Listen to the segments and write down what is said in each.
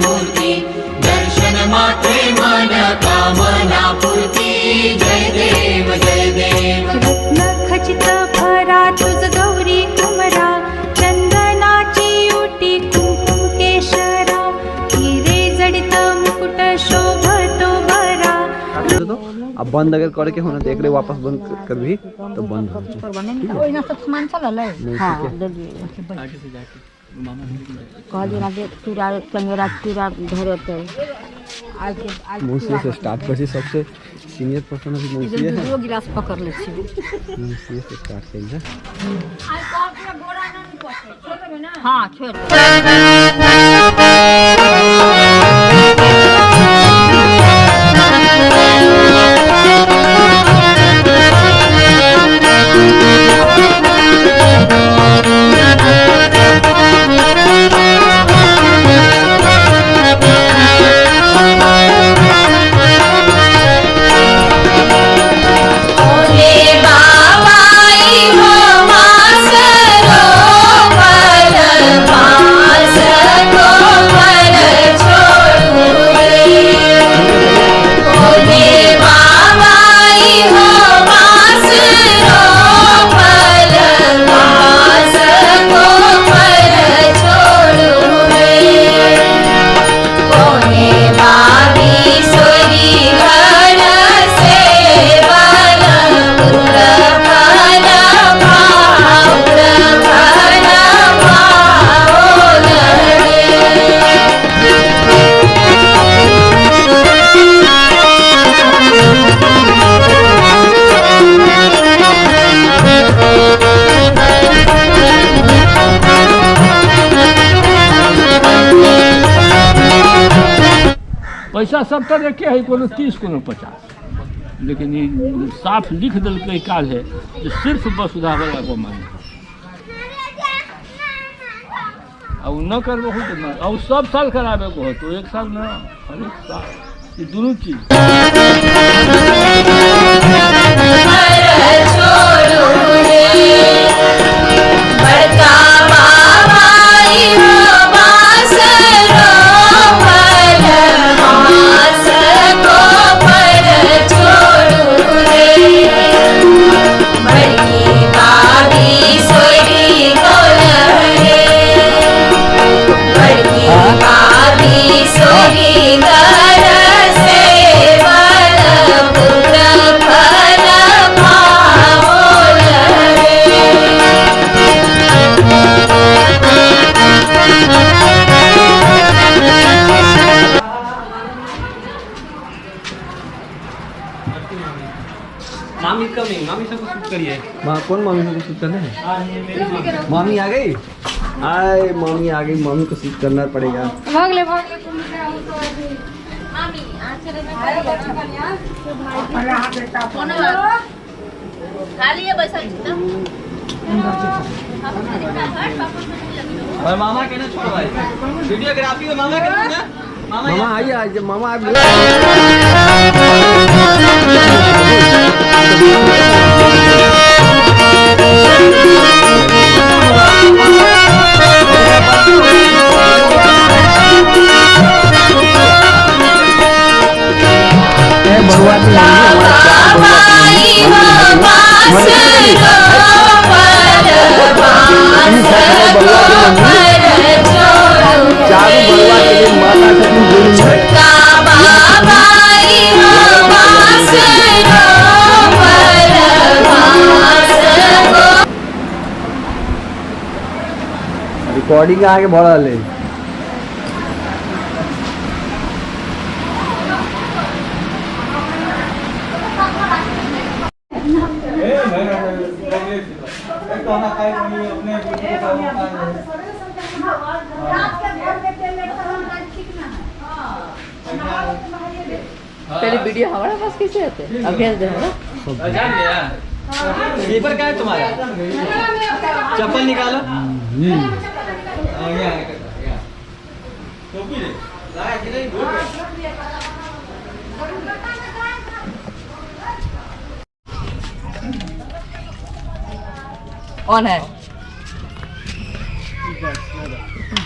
मूर्ती, दर्शन मात्रे मन कामना पूर्ती। जय देव जय देव। रत्न खचित भरा तुझ गौरी कुमरा, चंदनाची उटी कुंकुम केशरा, हिरे जडित मुकुट शोभतो भरा। तो अब बंद अगर करके होना देख रहे वापस बंद कर भी तो बंद हो जाए। सब सामान चल हाँ कहलिए ना दे चूड़ा कैमरा चूड़ा धरते मौसी से स्टार्ट कर सबसे सीनियर पर्सन अभी मौसी है। दो गिलास पकड़ ले छी मौसी से स्टार्ट करेंगे। हां छोड़ पैसा सब तो देखे है कोनो 30 कोनो 50, लेकिन ये साफ लिख दिल काल है जो सिर्फ वसुधा वाला को माने और न करबो हो तो और सब साल कराबे को हो तो एक साल ना हर एक साल ये दोनों चीज। मामी कमिंग, मामी सब कुछ करिए। कौन मामी को शूट करना है? मामी आ गई। आए मामी आ गई, मामी को शूट करना पड़ेगा। भाग ले भाग ले मामी खाली है बैसा और मामा के ना छोड़ो भाई, वीडियोग्राफी में मामा के ना मामा आइए आज मामा आप रिकॉर्डिंग आगे बढ़ा ले। पहले वीडियो हमारे पास कैसे आते हैं? अब भेज दे ना। जान लिया स्लीपर का है तुम्हारा? चप्पल निकालो। ऑन है।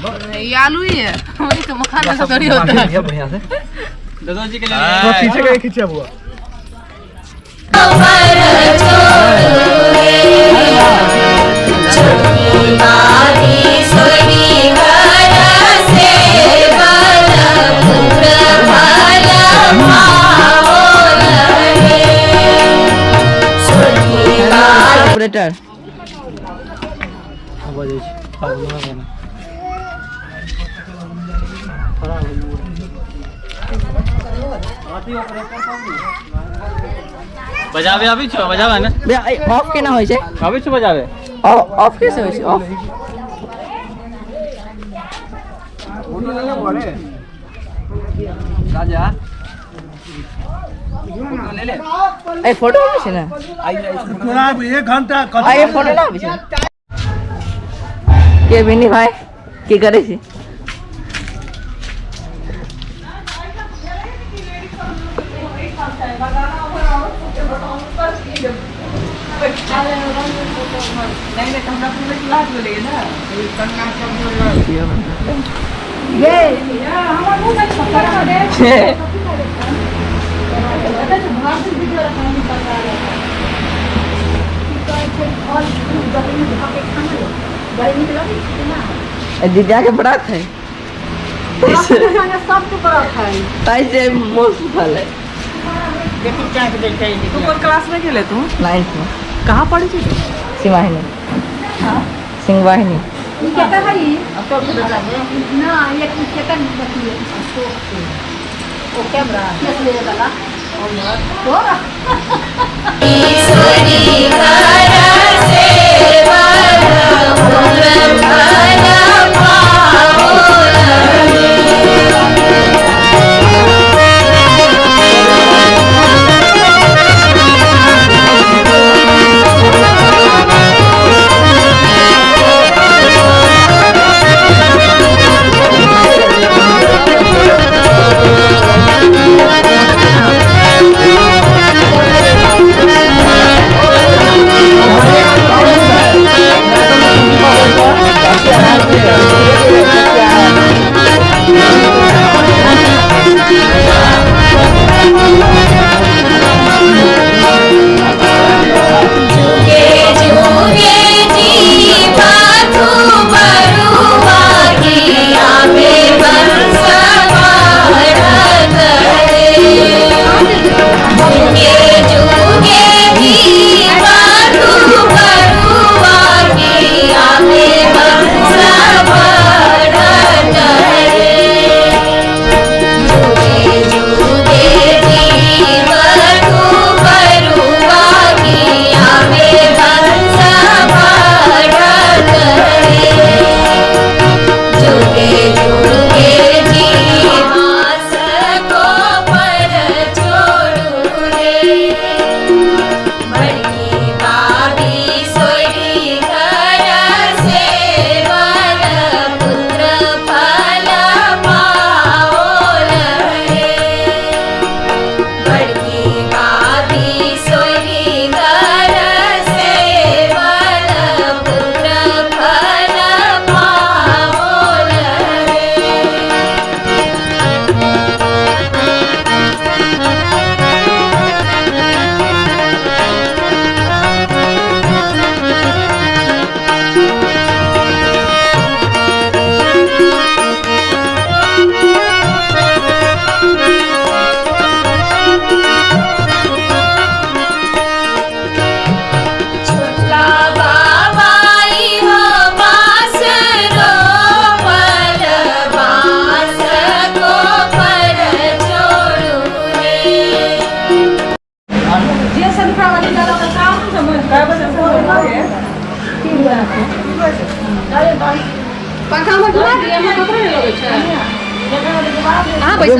ये आलू ही है वही तो मखाना का थोड़ी होता है बढ़िया से दादा जी के लिए तो पीछे का खींचा हुआ ऑपरेटर बजावे अभी छो बजावे ने ऑफ केना होय छै अभी छो बजावे ऑफ कैसे होय छै ऑफ राजा ए फोटो आबै छै ना पूरा 1 घंटा आ ये फोटो ना आबै छै के बिनी भाई की करे छी दीदिया के बरात है ताई से मोस्ट फल है तू कौन क्लास में गेले तू 9th में कहाँ पढ़ी थी सिंहवाहिनी सिंहवाहिनी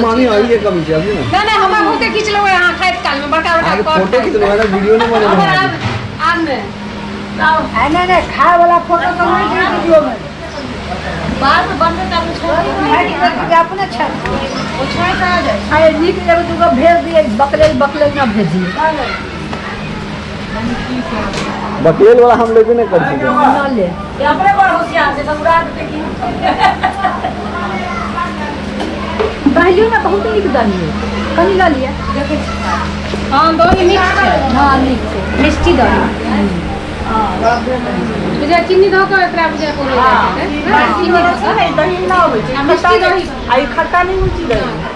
मामी आई है कमी से अभी ना ना हम बहुते खींच लो यहां खाइत काल में बड़का बड़का फोटो खींच लो ना वीडियो नहीं बने आग में नहीं खाए वाला फोटो तो नहीं वीडियो में बाद में बनते तब अपने छत वो छत आ जाए अरे नीक जब तू भेज दिए बकले ना भेजिए बकेल वाला हम लेबे नहीं कर सके अपने बड़ होशियार से सब उड़ा देते की दही में बहुत नीक दही है कनी ला लिया हां दो ही मिक्स है हाँ नीक छै मिष्टी दही बुझा चीनी दो के एकरा बुझा को दही ना होय छै मिष्टी दही आई खट्टा नहीं होय छै दही